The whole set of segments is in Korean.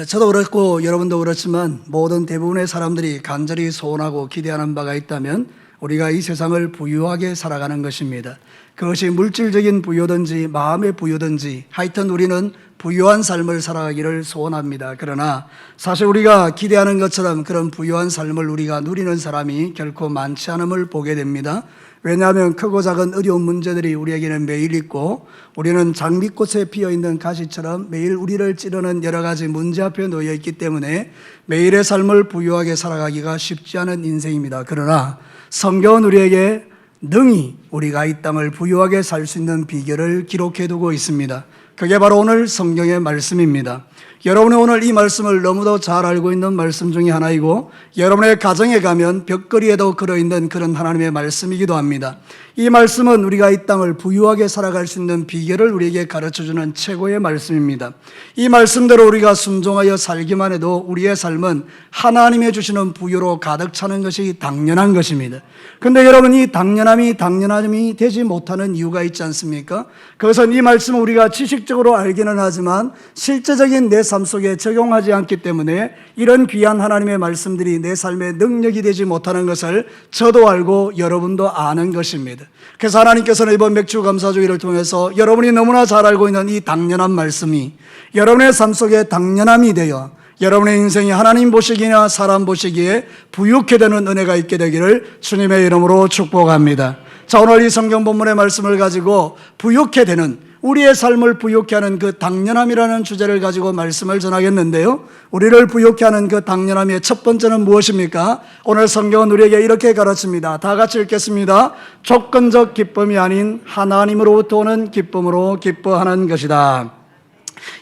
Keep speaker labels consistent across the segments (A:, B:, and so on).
A: 저도 그렇고 여러분도 그렇지만 모든 대부분의 사람들이 간절히 소원하고 기대하는 바가 있다면 우리가 이 세상을 부유하게 살아가는 것입니다. 그것이 물질적인 부유든지 마음의 부유든지 하여튼 우리는 부유한 삶을 살아가기를 소원합니다. 그러나 사실 우리가 기대하는 것처럼 그런 부유한 삶을 우리가 누리는 사람이 결코 많지 않음을 보게 됩니다. 왜냐하면 크고 작은 어려운 문제들이 우리에게는 매일 있고 우리는 장미꽃에 피어있는 가시처럼 매일 우리를 찌르는 여러 가지 문제 앞에 놓여 있기 때문에 매일의 삶을 부유하게 살아가기가 쉽지 않은 인생입니다. 그러나 성경은 우리에게 능히 우리가 이 땅을 부유하게 살 수 있는 비결을 기록해두고 있습니다. 그게 바로 오늘 성경의 말씀입니다. 여러분이 오늘 이 말씀을 너무도 잘 알고 있는 말씀 중에 하나이고 여러분의 가정에 가면 벽걸이에도 걸어있는 그런 하나님의 말씀이기도 합니다. 이 말씀은 우리가 이 땅을 부유하게 살아갈 수 있는 비결을 우리에게 가르쳐주는 최고의 말씀입니다. 이 말씀대로 우리가 순종하여 살기만 해도 우리의 삶은 하나님의 주시는 부유로 가득 차는 것이 당연한 것입니다. 그런데 여러분, 이 당연함이 되지 못하는 이유가 있지 않습니까? 그것은 이 말씀을 우리가 지식적으로 알기는 하지만 실제적인 내 삶 속에 적용하지 않기 때문에 이런 귀한 하나님의 말씀들이 내 삶의 능력이 되지 못하는 것을 저도 알고 여러분도 아는 것입니다. 그래서 하나님께서는 이번 맥주감사주의를 통해서 여러분이 너무나 잘 알고 있는 이 당연한 말씀이 여러분의 삶 속에 당연함이 되어 여러분의 인생이 하나님 보시기나 사람 보시기에 부유케 되는 은혜가 있게 되기를 주님의 이름으로 축복합니다. 자, 오늘 이 성경 본문의 말씀을 가지고 부유케 되는, 우리의 삶을 부유케 하는 그 당연함이라는 주제를 가지고 말씀을 전하겠는데요, 우리를 부유케 하는 그 당연함의 첫 번째는 무엇입니까? 오늘 성경은 우리에게 이렇게 가르칩니다. 다 같이 읽겠습니다. 조건적 기쁨이 아닌 하나님으로부터 오는 기쁨으로 기뻐하는 것이다.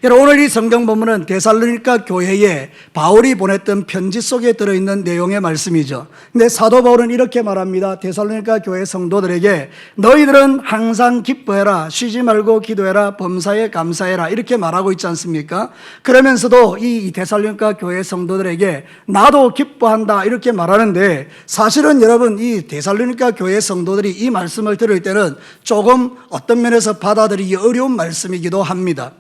A: 여러분, 오늘 이 성경 본문은 데살로니가 교회에 바울이 보냈던 편지 속에 들어있는 내용의 말씀이죠. 근데 사도 바울은 이렇게 말합니다. 데살로니가 교회 성도들에게 너희들은 항상 기뻐해라, 쉬지 말고 기도해라, 범사에 감사해라, 이렇게 말하고 있지 않습니까? 그러면서도 이 데살로니가 교회 성도들에게 나도 기뻐한다 이렇게 말하는데, 사실은 여러분, 이 데살로니가 교회 성도들이 이 말씀을 들을 때는 조금 어떤 면에서 받아들이기 어려운 말씀이기도 합니다.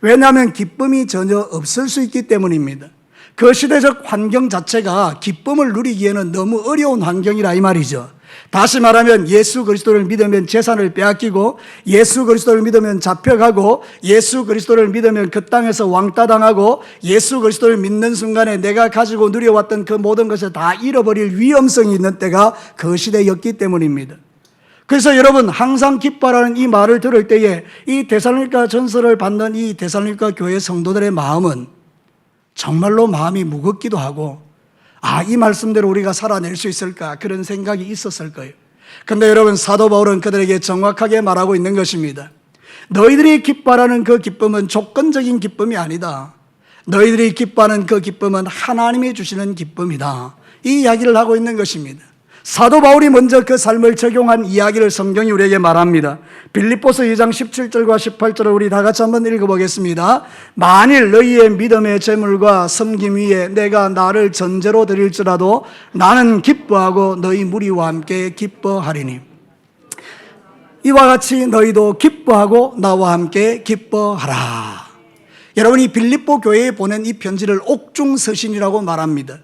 A: 왜냐하면 기쁨이 전혀 없을 수 있기 때문입니다. 그 시대적 환경 자체가 기쁨을 누리기에는 너무 어려운 환경이라 이 말이죠. 다시 말하면 예수 그리스도를 믿으면 재산을 빼앗기고, 예수 그리스도를 믿으면 잡혀가고, 예수 그리스도를 믿으면 그 땅에서 왕따당하고, 예수 그리스도를 믿는 순간에 내가 가지고 누려왔던 그 모든 것을 다 잃어버릴 위험성이 있는 때가 그 시대였기 때문입니다. 그래서 여러분, 항상 기뻐하라는 이 말을 들을 때에 이 데살로니가 전서를 받는 이 데살로니가 교회 성도들의 마음은 정말로 마음이 무겁기도 하고, 이 말씀대로 우리가 살아낼 수 있을까, 그런 생각이 있었을 거예요. 그런데 여러분, 사도 바울은 그들에게 정확하게 말하고 있는 것입니다. 너희들이 기뻐하라는 그 기쁨은 조건적인 기쁨이 아니다. 너희들이 기뻐하는 그 기쁨은 하나님이 주시는 기쁨이다. 이 이야기를 하고 있는 것입니다. 사도 바울이 먼저 그 삶을 적용한 이야기를 성경이 우리에게 말합니다. 빌립보서 2장 17절과 18절을 우리 다 같이 한번 읽어보겠습니다. 만일 너희의 믿음의 재물과 섬김 위에 내가 나를 전제로 드릴지라도 나는 기뻐하고 너희 무리와 함께 기뻐하리니 이와 같이 너희도 기뻐하고 나와 함께 기뻐하라. 여러분이 빌립보 교회에 보낸 이 편지를 옥중서신이라고 말합니다.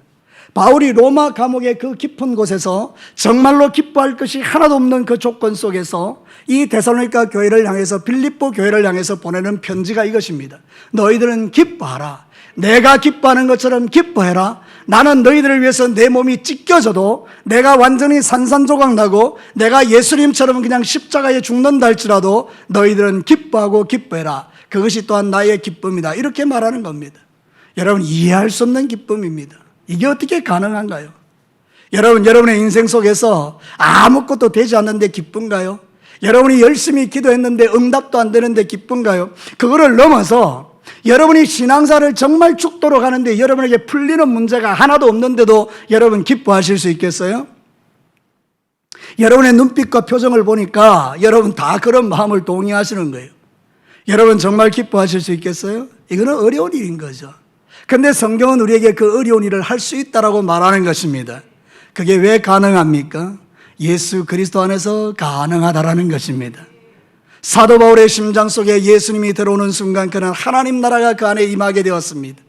A: 바울이 로마 감옥의 그 깊은 곳에서 정말로 기뻐할 것이 하나도 없는 그 조건 속에서 이 데살로니가 교회를 향해서, 빌립보 교회를 향해서 보내는 편지가 이것입니다. 너희들은 기뻐하라. 내가 기뻐하는 것처럼 기뻐해라. 나는 너희들을 위해서 내 몸이 찢겨져도, 내가 완전히 산산조각 나고 내가 예수님처럼 그냥 십자가에 죽는다 할지라도 너희들은 기뻐하고 기뻐해라. 그것이 또한 나의 기쁨이다. 이렇게 말하는 겁니다. 여러분, 이해할 수 없는 기쁨입니다. 이게 어떻게 가능한가요? 여러분의 인생 속에서 아무것도 되지 않는데 기쁜가요? 여러분이 열심히 기도했는데 응답도 안 되는데 기쁜가요? 그거를 넘어서 여러분이 신앙사를 정말 죽도록 하는데 여러분에게 풀리는 문제가 하나도 없는데도 여러분 기뻐하실 수 있겠어요? 여러분의 눈빛과 표정을 보니까 여러분 다 그런 마음을 동의하시는 거예요. 여러분 정말 기뻐하실 수 있겠어요? 이거는 어려운 일인 거죠. 그런데 성경은 우리에게 그 어려운 일을 할 수 있다라고 말하는 것입니다. 그게 왜 가능합니까? 예수 그리스도 안에서 가능하다라는 것입니다. 사도 바울의 심장 속에 예수님이 들어오는 순간 그는 하나님 나라가 그 안에 임하게 되었습니다.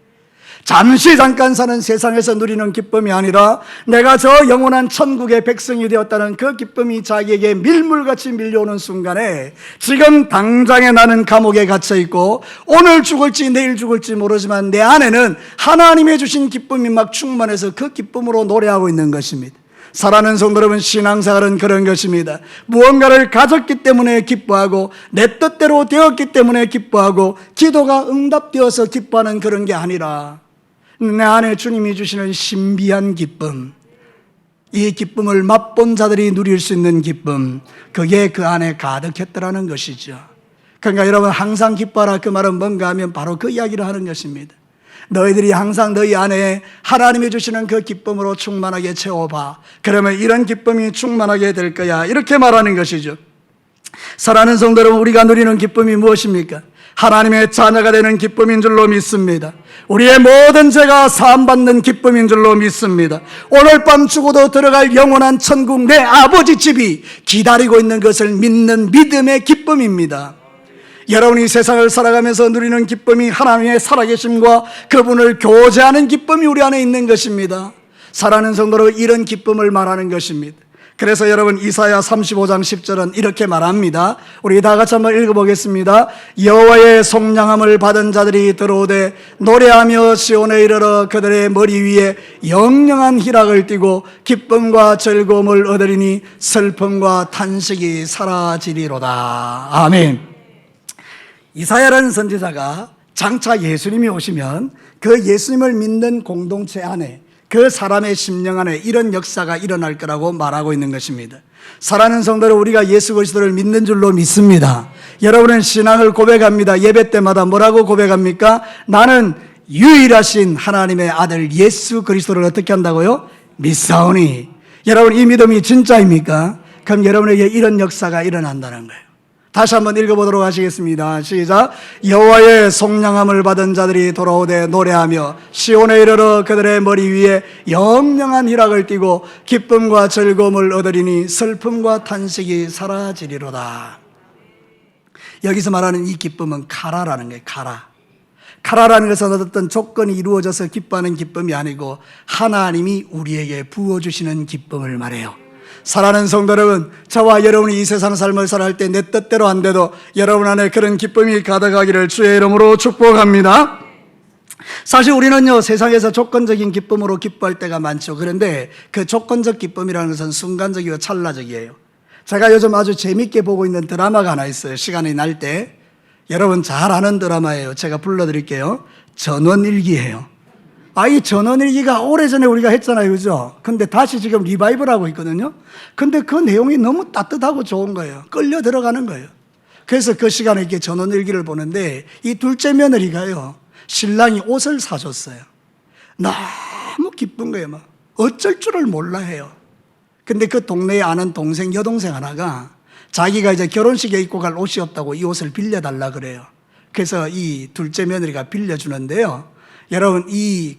A: 잠시 잠깐 사는 세상에서 누리는 기쁨이 아니라 내가 저 영원한 천국의 백성이 되었다는 그 기쁨이 자기에게 밀물같이 밀려오는 순간에 지금 당장에 나는 감옥에 갇혀있고 오늘 죽을지 내일 죽을지 모르지만 내 안에는 하나님의 주신 기쁨이 막 충만해서 그 기쁨으로 노래하고 있는 것입니다. 사랑하는 성도 여러분, 신앙생활은 그런 것입니다. 무언가를 가졌기 때문에 기뻐하고 내 뜻대로 되었기 때문에 기뻐하고 기도가 응답되어서 기뻐하는 그런 게 아니라 내 안에 주님이 주시는 신비한 기쁨, 이 기쁨을 맛본 자들이 누릴 수 있는 기쁨, 그게 그 안에 가득했더라는 것이죠. 그러니까 여러분, 항상 기뻐하라 그 말은 뭔가 하면 바로 그 이야기를 하는 것입니다. 너희들이 항상 너희 안에 하나님이 주시는 그 기쁨으로 충만하게 채워봐. 그러면 이런 기쁨이 충만하게 될 거야, 이렇게 말하는 것이죠. 사랑하는 성도 여러분, 우리가 누리는 기쁨이 무엇입니까? 하나님의 자녀가 되는 기쁨인 줄로 믿습니다. 우리의 모든 죄가 사함받는 기쁨인 줄로 믿습니다. 오늘 밤 죽어도 들어갈 영원한 천국, 내 아버지 집이 기다리고 있는 것을 믿는 믿음의 기쁨입니다. 여러분이 세상을 살아가면서 누리는 기쁨이 하나님의 살아계심과 그분을 교제하는 기쁨이 우리 안에 있는 것입니다. 사랑하는 성도로 이런 기쁨을 말하는 것입니다. 그래서 여러분, 이사야 35장 10절은 이렇게 말합니다. 우리 다 같이 한번 읽어보겠습니다. 여호와의 속량함을 받은 자들이 들어오되 노래하며 시온에 이르러 그들의 머리 위에 영영한 희락을 띠고 기쁨과 즐거움을 얻으리니 슬픔과 탄식이 사라지리로다. 아멘. 이사야라는 선지자가 장차 예수님이 오시면 그 예수님을 믿는 공동체 안에, 그 사람의 심령 안에 이런 역사가 일어날 거라고 말하고 있는 것입니다. 사랑하는 성도들, 우리가 예수 그리스도를 믿는 줄로 믿습니다. 여러분은 신앙을 고백합니다. 예배 때마다 뭐라고 고백합니까? 나는 유일하신 하나님의 아들 예수 그리스도를 어떻게 한다고요? 믿사오니. 여러분, 이 믿음이 진짜입니까? 그럼 여러분에게 이런 역사가 일어난다는 거예요. 다시 한번 읽어보도록 하시겠습니다. 시작. 여호와의 속량함을 받은 자들이 돌아오되 노래하며 시온에 이르러 그들의 머리 위에 영영한 희락을 띠고 기쁨과 즐거움을 얻으리니 슬픔과 탄식이 사라지리로다. 여기서 말하는 이 기쁨은 카라라는 거예요. 카라라는 것은 어떤 조건이 이루어져서 기뻐하는 기쁨이 아니고 하나님이 우리에게 부어주시는 기쁨을 말해요. 사랑하는 성도 여러분, 저와 여러분이 이 세상 삶을 살아갈 때 내 뜻대로 안 돼도 여러분 안에 그런 기쁨이 가득하기를 주의 이름으로 축복합니다. 사실 우리는요, 세상에서 조건적인 기쁨으로 기뻐할 때가 많죠. 그런데 그 조건적 기쁨이라는 것은 순간적이고 찰나적이에요. 제가 요즘 아주 재밌게 보고 있는 드라마가 하나 있어요. 시간이 날 때. 여러분 잘 아는 드라마예요. 제가 불러드릴게요. 전원일기예요. 이 전원일기가 오래전에 우리가 했잖아요, 그죠? 근데 다시 지금 리바이벌 하고 있거든요. 근데 그 내용이 너무 따뜻하고 좋은 거예요. 끌려 들어가는 거예요. 그래서 그 시간에 이렇게 전원일기를 보는데 이 둘째 며느리가요, 신랑이 옷을 사줬어요. 너무 기쁜 거예요. 막 어쩔 줄을 몰라 해요. 근데 그 동네에 아는 동생, 여동생 하나가 자기가 이제 결혼식에 입고 갈 옷이 없다고 이 옷을 빌려달라 그래요. 그래서 이 둘째 며느리가 빌려주는데요, 여러분, 이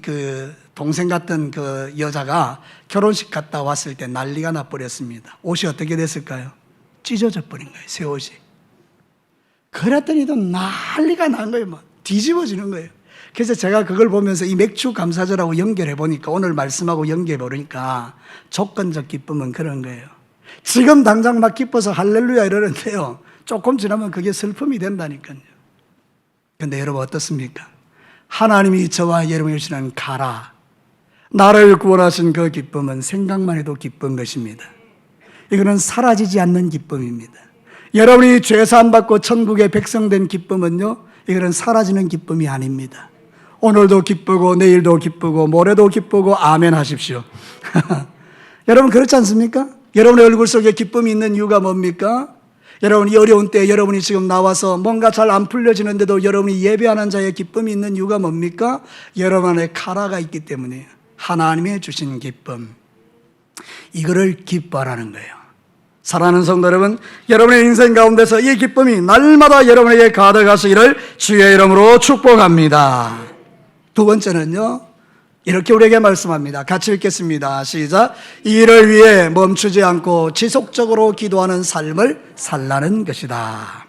A: 동생 같은 그 여자가 결혼식 갔다 왔을 때 난리가 나버렸습니다. 옷이 어떻게 됐을까요? 찢어져 버린 거예요, 새 옷이. 그랬더니도 난리가 난 거예요. 막 뒤집어지는 거예요. 그래서 제가 그걸 보면서 이 맥주 감사절하고 연결해 보니까, 오늘 말씀하고 연결해 보니까 조건적 기쁨은 그런 거예요. 지금 당장 막 기뻐서 할렐루야 이러는데요, 조금 지나면 그게 슬픔이 된다니까요. 근데 여러분 어떻습니까? 하나님이 저와 여러분이 주시는 가라, 나를 구원하신 그 기쁨은 생각만 해도 기쁜 것입니다. 이거는 사라지지 않는 기쁨입니다. 여러분이 죄사함 받고 천국의 백성 된 기쁨은요, 이거는 사라지는 기쁨이 아닙니다. 오늘도 기쁘고 내일도 기쁘고 모레도 기쁘고 아멘 하십시오. 여러분 그렇지 않습니까? 여러분의 얼굴 속에 기쁨이 있는 이유가 뭡니까? 여러분이 어려운 때 여러분이 지금 나와서 뭔가 잘 안 풀려지는데도 여러분이 예배하는 자의 기쁨이 있는 이유가 뭡니까? 여러분 안에 카라가 있기 때문이에요. 하나님의 주신 기쁨, 이거를 기뻐하라는 거예요. 사랑하는 성도 여러분, 여러분의 인생 가운데서 이 기쁨이 날마다 여러분에게 가득하시기를 주의 이름으로 축복합니다. 두 번째는요, 이렇게 우리에게 말씀합니다. 같이 읽겠습니다. 시작. 이를 위해 멈추지 않고 지속적으로 기도하는 삶을 살라는 것이다.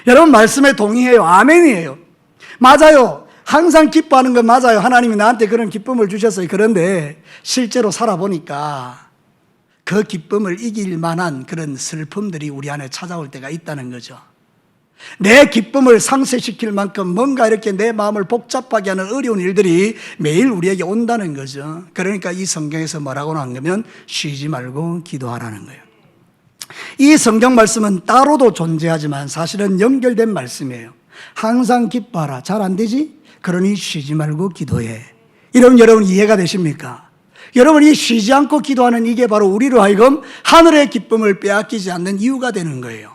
A: 여러분 말씀에 동의해요. 아멘이에요. 맞아요. 항상 기뻐하는 건 맞아요. 하나님이 나한테 그런 기쁨을 주셨어요. 그런데 실제로 살아보니까 그 기쁨을 이길 만한 그런 슬픔들이 우리 안에 찾아올 때가 있다는 거죠. 내 기쁨을 상쇄시킬 만큼 뭔가 이렇게 내 마음을 복잡하게 하는 어려운 일들이 매일 우리에게 온다는 거죠. 그러니까 이 성경에서 뭐라고 나오냐면 쉬지 말고 기도하라는 거예요. 이 성경 말씀은 따로도 존재하지만 사실은 연결된 말씀이에요. 항상 기뻐하라. 잘 안 되지? 그러니 쉬지 말고 기도해. 이러면 여러분 이해가 되십니까? 여러분이 쉬지 않고 기도하는 이게 바로 우리로 하여금 하늘의 기쁨을 빼앗기지 않는 이유가 되는 거예요.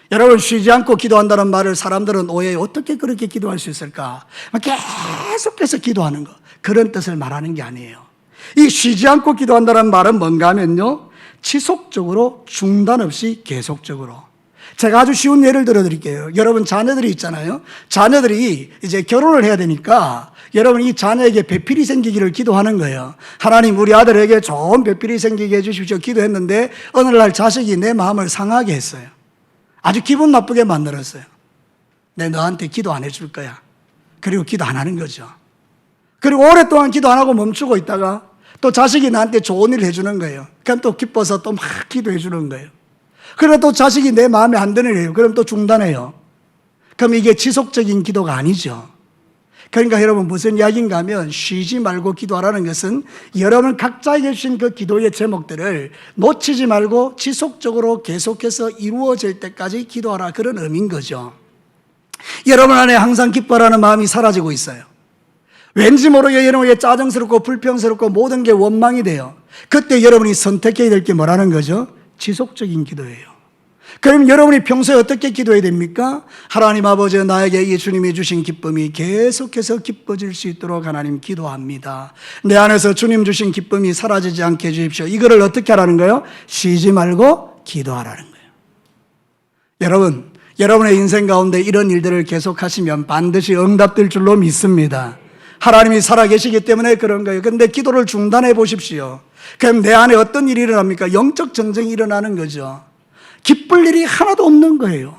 A: 여러분 쉬지 않고 기도한다는 말을 사람들은 오해해. 어떻게 그렇게 기도할 수 있을까? 계속해서 기도하는 거. 그런 뜻을 말하는 게 아니에요. 이 쉬지 않고 기도한다는 말은 뭔가 하면요, 지속적으로 중단 없이 계속적으로. 제가 아주 쉬운 예를 들어드릴게요. 여러분 자녀들이 있잖아요. 자녀들이 이제 결혼을 해야 되니까 여러분 이 자녀에게 배필이 생기기를 기도하는 거예요. 하나님 우리 아들에게 좋은 배필이 생기게 해주십시오 기도했는데 어느 날 자식이 내 마음을 상하게 했어요. 아주 기분 나쁘게 만들었어요. 내 너한테 기도 안 해줄 거야. 그리고 기도 안 하는 거죠. 그리고 오랫동안 기도 안 하고 멈추고 있다가 또 자식이 나한테 좋은 일을 해주는 거예요. 그럼 또 기뻐서 또 막 기도해 주는 거예요. 그러다 또 자식이 내 마음에 안 드는 일이에요. 그럼 또 중단해요. 그럼 이게 지속적인 기도가 아니죠. 그러니까 여러분 무슨 이야기인가 하면 쉬지 말고 기도하라는 것은 여러분 각자에게 주신 그 기도의 제목들을 놓치지 말고 지속적으로 계속해서 이루어질 때까지 기도하라, 그런 의미인 거죠. 여러분 안에 항상 기뻐하라는 마음이 사라지고 있어요. 왠지 모르게 여러분에게 짜증스럽고 불평스럽고 모든 게 원망이 돼요. 그때 여러분이 선택해야 될 게 뭐라는 거죠? 지속적인 기도예요. 그럼 여러분이 평소에 어떻게 기도해야 됩니까? 하나님 아버지, 나에게 이 주님이 주신 기쁨이 계속해서 기뻐질 수 있도록 하나님 기도합니다. 내 안에서 주님 주신 기쁨이 사라지지 않게 해주십시오. 이거를 어떻게 하라는 거예요? 쉬지 말고 기도하라는 거예요. 여러분, 여러분의 인생 가운데 이런 일들을 계속하시면 반드시 응답될 줄로 믿습니다. 하나님이 살아계시기 때문에 그런 거예요. 그런데 기도를 중단해 보십시오. 그럼 내 안에 어떤 일이 일어납니까? 영적 전쟁이 일어나는 거죠. 기쁠 일이 하나도 없는 거예요.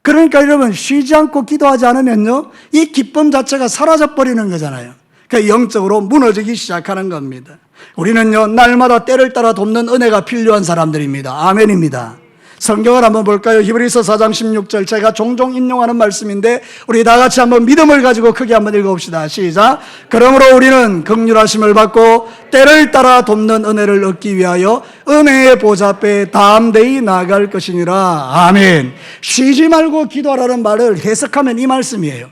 A: 그러니까 여러분 쉬지 않고 기도하지 않으면요, 이 기쁨 자체가 사라져버리는 거잖아요. 그러니까 영적으로 무너지기 시작하는 겁니다. 우리는요 날마다 때를 따라 돕는 은혜가 필요한 사람들입니다. 아멘입니다. 성경을 한번 볼까요? 히브리서 4장 16절, 제가 종종 인용하는 말씀인데 우리 다 같이 한번 믿음을 가지고 크게 한번 읽어봅시다. 시작. 그러므로 우리는 긍휼하심을 받고 때를 따라 돕는 은혜를 얻기 위하여 은혜의 보좌 앞에 담대히 나아갈 것이니라. 아멘. 쉬지 말고 기도하라는 말을 해석하면 이 말씀이에요.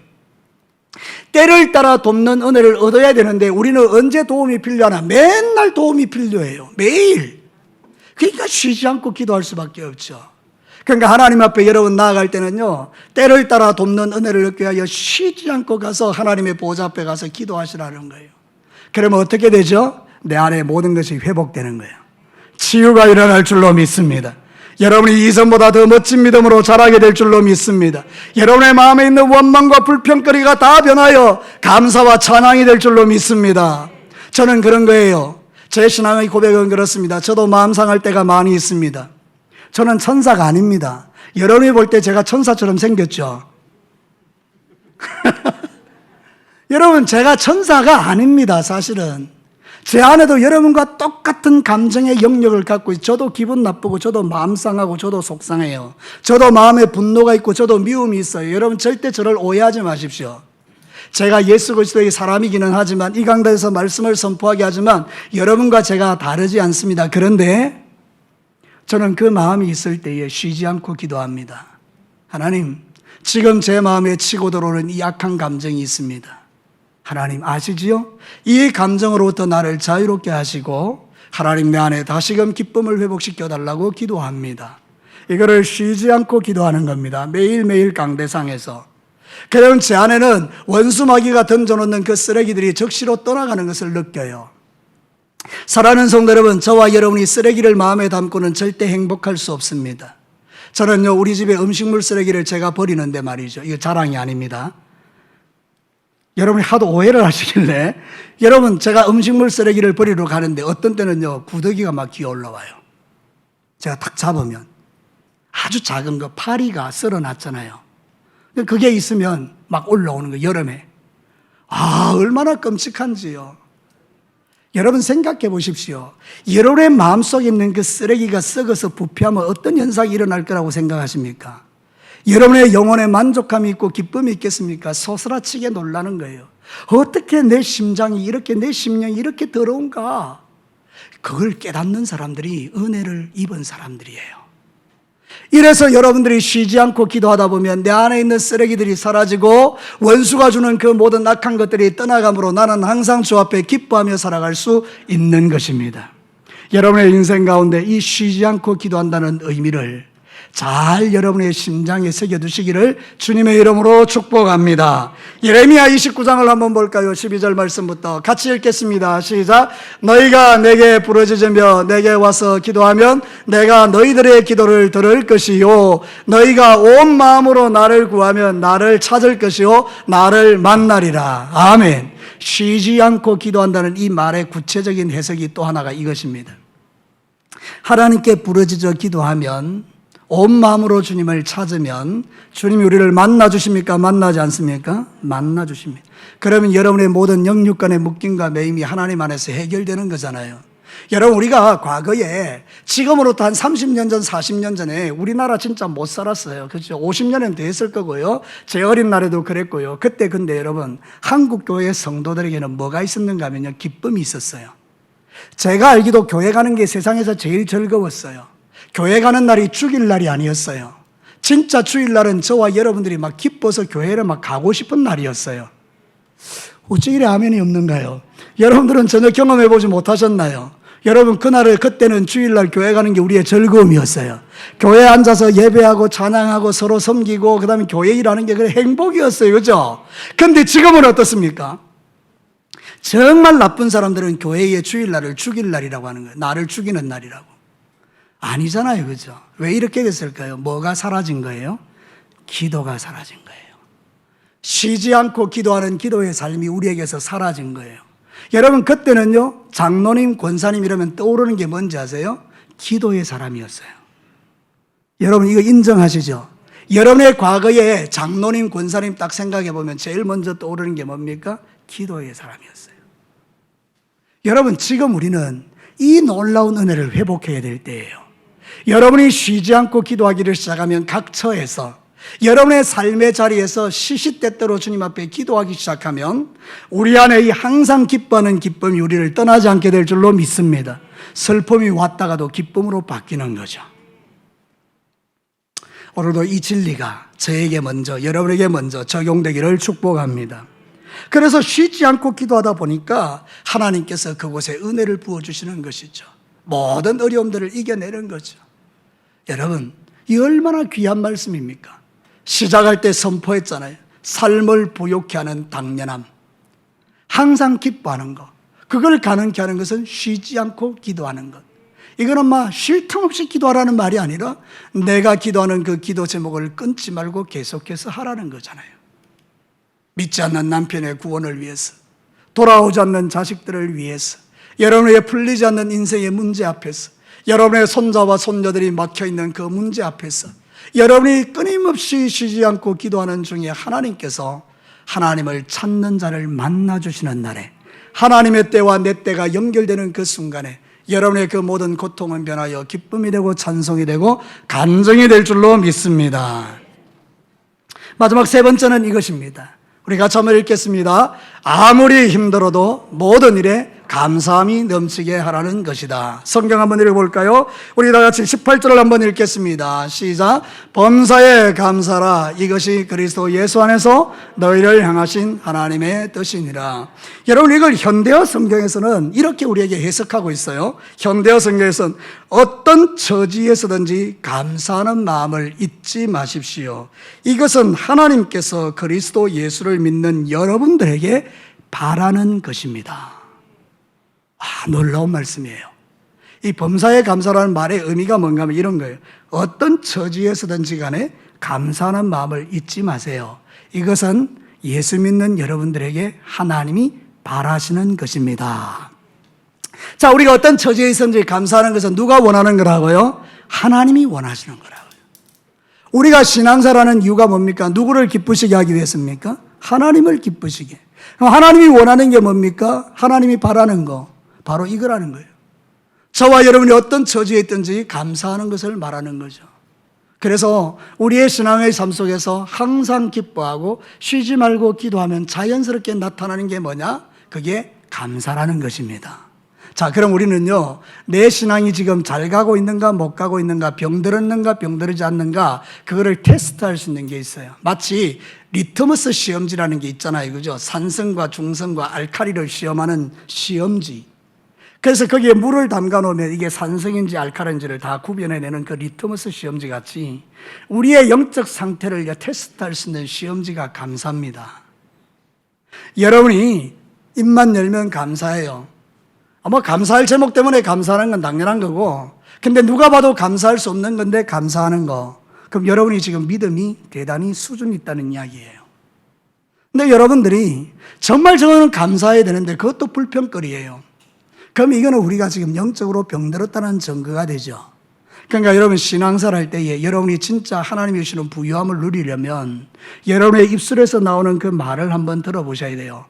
A: 때를 따라 돕는 은혜를 얻어야 되는데 우리는 언제 도움이 필요하나? 맨날 도움이 필요해요. 매일. 그러니까 쉬지 않고 기도할 수밖에 없죠. 그러니까 하나님 앞에 여러분 나아갈 때는요, 때를 따라 돕는 은혜를 얻기 위하여 쉬지 않고 가서 하나님의 보좌 앞에 가서 기도하시라는 거예요. 그러면 어떻게 되죠? 내 안에 모든 것이 회복되는 거예요. 치유가 일어날 줄로 믿습니다. 여러분이 이전보다 더 멋진 믿음으로 자라게 될 줄로 믿습니다. 여러분의 마음에 있는 원망과 불평거리가 다 변하여 감사와 찬양이 될 줄로 믿습니다. 저는 그런 거예요. 제 신앙의 고백은 그렇습니다. 저도 마음 상할 때가 많이 있습니다. 저는 천사가 아닙니다. 여러분이 볼 때 제가 천사처럼 생겼죠? 여러분, 제가 천사가 아닙니다, 사실은. 제 안에도 여러분과 똑같은 감정의 영역을 갖고 있어요. 저도 기분 나쁘고, 저도 마음 상하고, 저도 속상해요. 저도 마음에 분노가 있고, 저도 미움이 있어요. 여러분, 절대 저를 오해하지 마십시오. 제가 예수 그리스도의 사람이기는 하지만 이 강단에서 말씀을 선포하게 하지만 여러분과 제가 다르지 않습니다. 그런데 저는 그 마음이 있을 때에 쉬지 않고 기도합니다. 하나님, 지금 제 마음에 치고 들어오는 이 악한 감정이 있습니다. 하나님 아시지요? 이 감정으로부터 나를 자유롭게 하시고 하나님 내 안에 다시금 기쁨을 회복시켜 달라고 기도합니다. 이거를 쉬지 않고 기도하는 겁니다. 매일매일 강대상에서. 그럼 제 안에는 원수마귀가 던져놓는 그 쓰레기들이 적시로 떠나가는 것을 느껴요. 사랑하는 성도 여러분, 저와 여러분이 쓰레기를 마음에 담고는 절대 행복할 수 없습니다. 저는요, 우리 집에 음식물 쓰레기를 제가 버리는데 말이죠. 이거 자랑이 아닙니다. 여러분이 하도 오해를 하시길래, 여러분, 제가 음식물 쓰레기를 버리러 가는데 어떤 때는요, 구더기가 막 기어 올라와요. 제가 탁 잡으면. 아주 작은 거, 파리가 썰어놨잖아요. 그게 있으면 막 올라오는 거예요, 여름에. 얼마나 끔찍한지요. 여러분 생각해 보십시오. 여러분의 마음속에 있는 그 쓰레기가 썩어서 부패하면 어떤 현상이 일어날 거라고 생각하십니까? 여러분의 영혼에 만족감이 있고 기쁨이 있겠습니까? 소스라치게 놀라는 거예요. 어떻게 내 심장이 이렇게, 내 심령이 이렇게 더러운가? 그걸 깨닫는 사람들이 은혜를 입은 사람들이에요. 이래서 여러분들이 쉬지 않고 기도하다 보면 내 안에 있는 쓰레기들이 사라지고 원수가 주는 그 모든 악한 것들이 떠나감으로 나는 항상 주 앞에 기뻐하며 살아갈 수 있는 것입니다. 여러분의 인생 가운데 이 쉬지 않고 기도한다는 의미를 잘 여러분의 심장에 새겨두시기를 주님의 이름으로 축복합니다. 예레미야 29장을 한번 볼까요? 12절 말씀부터 같이 읽겠습니다. 시작. 너희가 내게 부르짖으며 내게 와서 기도하면 내가 너희들의 기도를 들을 것이요 너희가 온 마음으로 나를 구하면 나를 찾을 것이요 나를 만나리라. 아멘. 쉬지 않고 기도한다는 이 말의 구체적인 해석이 또 하나가 이것입니다. 하나님께 부르짖어 기도하면 온 마음으로 주님을 찾으면 주님이 우리를 만나 주십니까? 만나지 않습니까? 만나 주십니다. 그러면 여러분의 모든 영육간의 묶임과 매임이 하나님 안에서 해결되는 거잖아요. 여러분, 우리가 과거에 지금으로부터 한 30년 전, 40년 전에 우리나라 진짜 못 살았어요. 그렇죠? 50년은 됐을 거고요. 제 어린 날에도 그랬고요. 그때 근데 여러분, 한국 교회 성도들에게는 뭐가 있었는가 하면요, 기쁨이 있었어요. 제가 알기도 교회 가는 게 세상에서 제일 즐거웠어요. 교회 가는 날이 주일날이 아니었어요. 진짜 주일날은 저와 여러분들이 막 기뻐서 교회를 막 가고 싶은 날이었어요. 어찌 이래 아멘이 없는가요? 여러분들은 전혀 경험해보지 못하셨나요? 여러분, 그때는 주일날 교회 가는 게 우리의 즐거움이었어요. 교회에 앉아서 예배하고 찬양하고 서로 섬기고 그 다음에 교회 일하는 게 그래 행복이었어요. 그죠? 근데 지금은 어떻습니까? 정말 나쁜 사람들은 교회의 주일날을 죽일 날이라고 하는 거예요. 나를 죽이는 날이라고. 아니잖아요. 그죠? 왜 이렇게 됐을까요? 뭐가 사라진 거예요? 기도가 사라진 거예요. 쉬지 않고 기도하는 기도의 삶이 우리에게서 사라진 거예요. 여러분, 그때는요, 장로님, 권사님 이러면 떠오르는 게 뭔지 아세요? 기도의 사람이었어요. 여러분, 이거 인정하시죠? 여러분의 과거에 장로님, 권사님 딱 생각해 보면 제일 먼저 떠오르는 게 뭡니까? 기도의 사람이었어요. 여러분, 지금 우리는 이 놀라운 은혜를 회복해야 될 때예요. 여러분이 쉬지 않고 기도하기를 시작하면 각 처에서 여러분의 삶의 자리에서 시시때때로 주님 앞에 기도하기 시작하면 우리 안에 이 항상 기뻐하는 기쁨이 우리를 떠나지 않게 될 줄로 믿습니다. 슬픔이 왔다가도 기쁨으로 바뀌는 거죠. 오늘도 이 진리가 저에게 먼저, 여러분에게 먼저 적용되기를 축복합니다. 그래서 쉬지 않고 기도하다 보니까 하나님께서 그곳에 은혜를 부어주시는 것이죠. 모든 어려움들을 이겨내는 거죠. 여러분, 이 얼마나 귀한 말씀입니까? 시작할 때 선포했잖아요. 삶을 부욕케 하는 당연함. 항상 기뻐하는 것. 그걸 가능케 하는 것은 쉬지 않고 기도하는 것. 이거는 쉴 틈 없이 기도하라는 말이 아니라 내가 기도하는 그 기도 제목을 끊지 말고 계속해서 하라는 거잖아요. 믿지 않는 남편의 구원을 위해서, 돌아오지 않는 자식들을 위해서, 여러분에게 풀리지 않는 인생의 문제 앞에서, 여러분의 손자와 손녀들이 막혀있는 그 문제 앞에서 여러분이 끊임없이 쉬지 않고 기도하는 중에 하나님께서 하나님을 찾는 자를 만나주시는 날에, 하나님의 때와 내 때가 연결되는 그 순간에 여러분의 그 모든 고통은 변하여 기쁨이 되고 찬송이 되고 간증이 될 줄로 믿습니다. 마지막 세 번째는 이것입니다. 우리 같이 한번 읽겠습니다. 아무리 힘들어도 모든 일에 감사함이 넘치게 하라는 것이다. 성경 한번 읽어볼까요? 우리 다 같이 18절을 한번 읽겠습니다. 시작. 범사에 감사라. 이것이 그리스도 예수 안에서 너희를 향하신 하나님의 뜻이니라. 여러분, 이걸 현대어 성경에서는 이렇게 우리에게 해석하고 있어요. 현대어 성경에서는 어떤 처지에서든지 감사하는 마음을 잊지 마십시오. 이것은 하나님께서 그리스도 예수를 믿는 여러분들에게 바라는 것입니다. 놀라운 말씀이에요. 이 범사에 감사라는 말의 의미가 뭔가 하면 이런 거예요. 어떤 처지에서든지 간에 감사하는 마음을 잊지 마세요. 이것은 예수 믿는 여러분들에게 하나님이 바라시는 것입니다. 자, 우리가 어떤 처지에 있든지 감사하는 것은 누가 원하는 거라고요? 하나님이 원하시는 거라고요. 우리가 신앙사라는 이유가 뭡니까? 누구를 기쁘시게 하기 위해서입니까? 하나님을 기쁘시게. 그럼 하나님이 원하는 게 뭡니까? 하나님이 바라는 거, 바로 이거라는 거예요. 저와 여러분이 어떤 처지에 있든지 감사하는 것을 말하는 거죠. 그래서 우리의 신앙의 삶 속에서 항상 기뻐하고 쉬지 말고 기도하면 자연스럽게 나타나는 게 뭐냐? 그게 감사라는 것입니다. 자, 그럼 우리는요, 내 신앙이 지금 잘 가고 있는가, 못 가고 있는가, 병들었는가, 병들지 않는가, 그거를 테스트할 수 있는 게 있어요. 마치 리트머스 시험지라는 게 있잖아요. 그죠? 산성과 중성과 알칼리를 시험하는 시험지. 그래서 거기에 물을 담가 놓으면 이게 산성인지 알칼리인지를 다 구별해내는 그 리트머스 시험지 같이 우리의 영적 상태를 테스트할 수 있는 시험지가 감사입니다. 여러분이 입만 열면 감사해요. 뭐 감사할 제목 때문에 감사하는 건 당연한 거고, 근데 누가 봐도 감사할 수 없는 건데 감사하는 거, 그럼 여러분이 지금 믿음이 대단히 수준이 있다는 이야기예요. 근데 여러분들이 정말 저는 감사해야 되는데 그것도 불평거리예요. 그럼 이거는 우리가 지금 영적으로 병들었다는 증거가 되죠. 그러니까 여러분 신앙생활 할 때에 여러분이 진짜 하나님이 주시는 부유함을 누리려면 여러분의 입술에서 나오는 그 말을 한번 들어보셔야 돼요.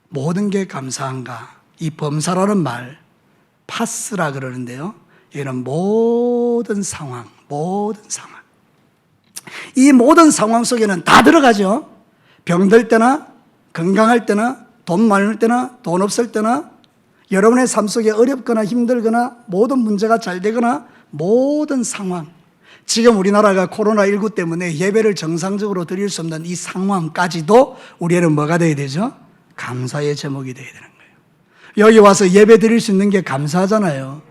A: 모든 게 감사한가? 이 범사라는 말, 파스라 그러는데요. 이런 모든 상황, 이 모든 상황 속에는 다 들어가죠. 병들 때나 건강할 때나 돈 많을 때나 돈 없을 때나 여러분의 삶 속에 어렵거나 힘들거나 모든 문제가 잘 되거나 모든 상황, 지금 우리나라가 코로나19 때문에 예배를 정상적으로 드릴 수 없는 이 상황까지도 우리에는 뭐가 돼야 되죠? 감사의 제목이 돼야 되는 거예요. 여기 와서 예배 드릴 수 있는 게 감사하잖아요.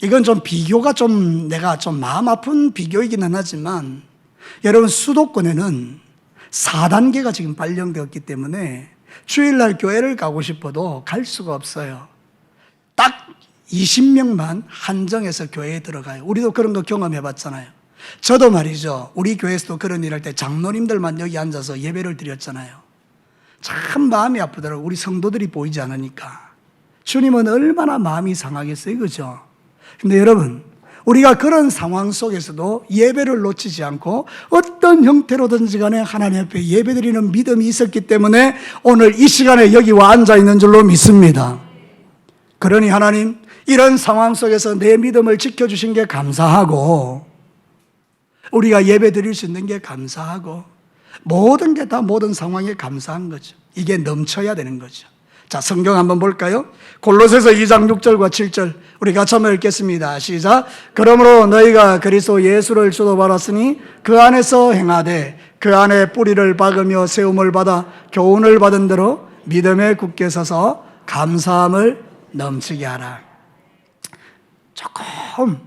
A: 이건 좀 비교가 내가 좀 마음 아픈 비교이기는 하지만 여러분 수도권에는 4단계가 지금 발령되었기 때문에 주일날 교회를 가고 싶어도 갈 수가 없어요. 딱 20명만 한정해서 교회에 들어가요. 우리도 그런 거 경험해 봤잖아요. 저도 말이죠. 우리 교회에서도 그런 일 할 때 장로님들만 여기 앉아서 예배를 드렸잖아요. 참 마음이 아프더라고요. 우리 성도들이 보이지 않으니까. 주님은 얼마나 마음이 상하겠어요. 그죠? 근데 여러분, 우리가 그런 상황 속에서도 예배를 놓치지 않고 어떤 형태로든지 간에 하나님 앞에 예배드리는 믿음이 있었기 때문에 오늘 이 시간에 여기 와 앉아 있는 줄로 믿습니다. 그러니 하나님, 이런 상황 속에서 내 믿음을 지켜주신 게 감사하고 우리가 예배 드릴 수 있는 게 감사하고 모든 게 다 모든 상황에 감사한 거죠. 이게 넘쳐야 되는 거죠. 자, 성경 한번 볼까요? 골로새서 2장 6절과 7절 우리 같이 한번 읽겠습니다. 시작. 그러므로 너희가 그리스도 예수를 주도 받았으니 그 안에서 행하되 그 안에 뿌리를 박으며 세움을 받아 교훈을 받은 대로 믿음에 굳게 서서 감사함을 넘치게 하라. 조금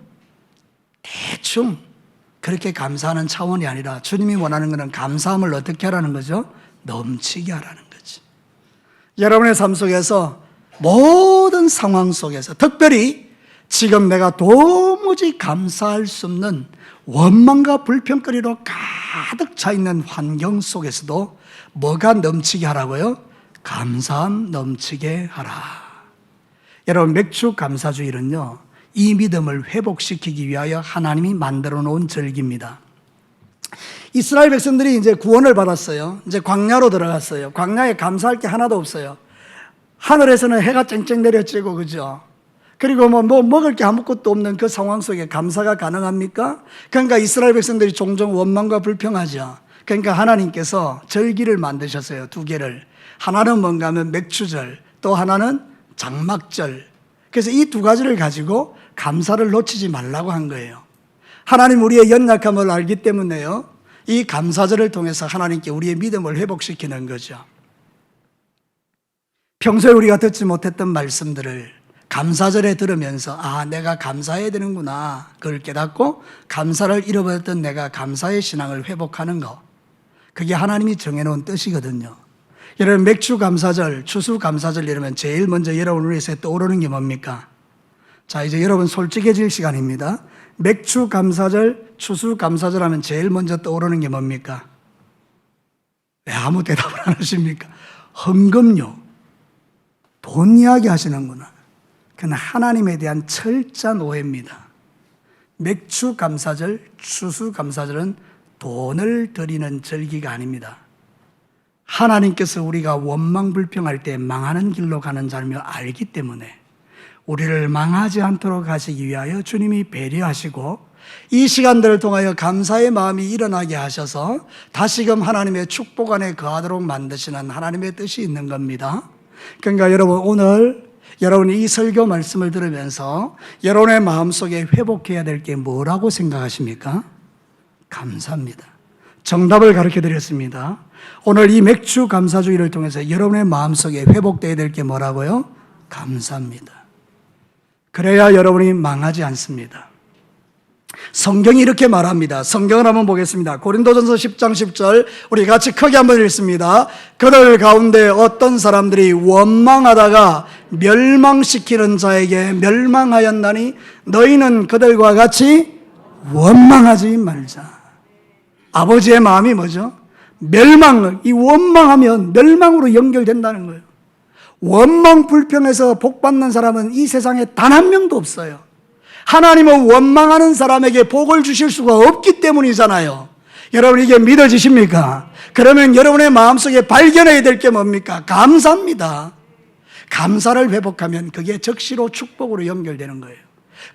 A: 대충 그렇게 감사하는 차원이 아니라 주님이 원하는 것은 감사함을 어떻게 하라는 거죠? 넘치게 하라는 거지. 여러분의 삶 속에서 모든 상황 속에서 특별히 지금 내가 도무지 감사할 수 없는 원망과 불평거리로 가득 차 있는 환경 속에서도 뭐가 넘치게 하라고요? 감사함 넘치게 하라. 여러분, 맥주 감사주일은요, 이 믿음을 회복시키기 위하여 하나님이 만들어 놓은 절기입니다. 이스라엘 백성들이 이제 구원을 받았어요. 이제 광야로 들어갔어요. 광야에 감사할 게 하나도 없어요. 하늘에서는 해가 쨍쨍 내려지고, 그죠? 그리고 뭐 먹을 게 아무것도 없는 그 상황 속에 감사가 가능합니까? 그러니까 이스라엘 백성들이 종종 원망과 불평하죠. 그러니까 하나님께서 절기를 만드셨어요. 2개를. 하나는 뭔가 하면 맥주절, 또 하나는 장막절. 그래서 이 2가지를 가지고 감사를 놓치지 말라고 한 거예요. 하나님 우리의 연약함을 알기 때문에요, 이 감사절을 통해서 하나님께 우리의 믿음을 회복시키는 거죠. 평소에 우리가 듣지 못했던 말씀들을 감사절에 들으면서 아, 내가 감사해야 되는구나, 그걸 깨닫고 감사를 잃어버렸던 내가 감사의 신앙을 회복하는 거, 그게 하나님이 정해놓은 뜻이거든요. 여러분, 맥주 감사절, 추수 감사절 이러면 제일 먼저 여러분 위해서 떠오르는 게 뭡니까? 자, 이제 여러분 솔직해질 시간입니다. 맥주 감사절, 추수 감사절 하면 제일 먼저 떠오르는 게 뭡니까? 왜 아무 대답을 안 하십니까? 헌금요. 돈 이야기 하시는구나. 그건 하나님에 대한 철저한 오해입니다. 맥주 감사절, 추수 감사절은 돈을 드리는 절기가 아닙니다. 하나님께서 우리가 원망불평할 때 망하는 길로 가는 자를 알기 때문에 우리를 망하지 않도록 하시기 위하여 주님이 배려하시고 이 시간들을 통하여 감사의 마음이 일어나게 하셔서 다시금 하나님의 축복 안에 거하도록 만드시는 하나님의 뜻이 있는 겁니다. 그러니까 여러분, 오늘 여러분이 이 설교 말씀을 들으면서 여러분의 마음속에 회복해야 될 게 뭐라고 생각하십니까? 감사합니다. 정답을 가르쳐 드렸습니다. 오늘 이 맥주 감사주의를 통해서 여러분의 마음속에 회복되어야 될 게 뭐라고요? 감사합니다. 그래야 여러분이 망하지 않습니다. 성경이 이렇게 말합니다. 성경을 한번 보겠습니다. 고린도전서 10장 10절 우리 같이 크게 한번 읽습니다. 그들 가운데 어떤 사람들이 원망하다가 멸망시키는 자에게 멸망하였나니 너희는 그들과 같이 원망하지 말자. 아버지의 마음이 뭐죠? 이 원망하면 멸망으로 연결된다는 거예요. 원망 불평해서 복 받는 사람은 이 세상에 단 한 명도 없어요. 하나님은 원망하는 사람에게 복을 주실 수가 없기 때문이잖아요. 여러분, 이게 믿어지십니까? 그러면 여러분의 마음속에 발견해야 될 게 뭡니까? 감사입니다. 감사를 회복하면 그게 적시로 축복으로 연결되는 거예요.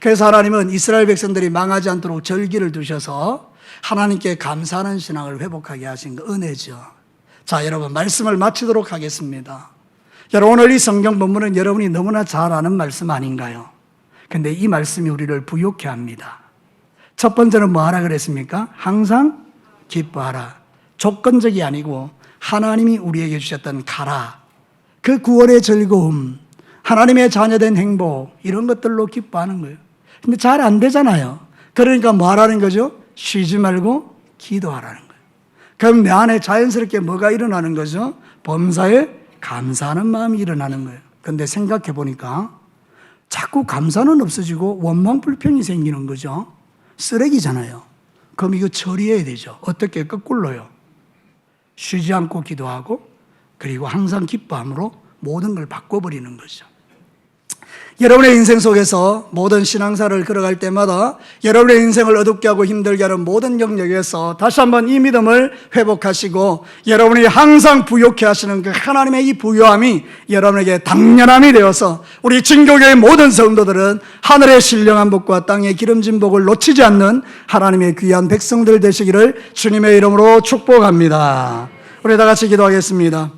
A: 그래서 하나님은 이스라엘 백성들이 망하지 않도록 절기를 두셔서 하나님께 감사하는 신앙을 회복하게 하신 거 은혜죠. 자, 여러분, 말씀을 마치도록 하겠습니다. 여러분, 오늘 이 성경 본문은 여러분이 너무나 잘 아는 말씀 아닌가요? 근데 이 말씀이 우리를 부욕해 합니다. 첫 번째는 뭐 하라 그랬습니까? 항상 기뻐하라. 조건적이 아니고 하나님이 우리에게 주셨던 가라, 그 구원의 즐거움, 하나님의 자녀된 행복, 이런 것들로 기뻐하는 거예요. 근데 잘 안 되잖아요. 그러니까 뭐 하라는 거죠? 쉬지 말고 기도하라는 거예요. 그럼 내 안에 자연스럽게 뭐가 일어나는 거죠? 범사에 감사하는 마음이 일어나는 거예요. 그런데 생각해 보니까 자꾸 감사는 없어지고 원망 불평이 생기는 거죠. 쓰레기잖아요. 그럼 이거 처리해야 되죠. 어떻게? 거꾸로요. 쉬지 않고 기도하고 그리고 항상 기뻐함으로 모든 걸 바꿔버리는 거죠. 여러분의 인생 속에서 모든 신앙사를 걸어갈 때마다 여러분의 인생을 어둡게 하고 힘들게 하는 모든 영역에서 다시 한번 이 믿음을 회복하시고 여러분이 항상 부욕해 하시는 그 하나님의 이 부요함이 여러분에게 당연함이 되어서 우리 진교교의 모든 성도들은 하늘의 신령한 복과 땅의 기름진 복을 놓치지 않는 하나님의 귀한 백성들 되시기를 주님의 이름으로 축복합니다. 우리 다 같이 기도하겠습니다.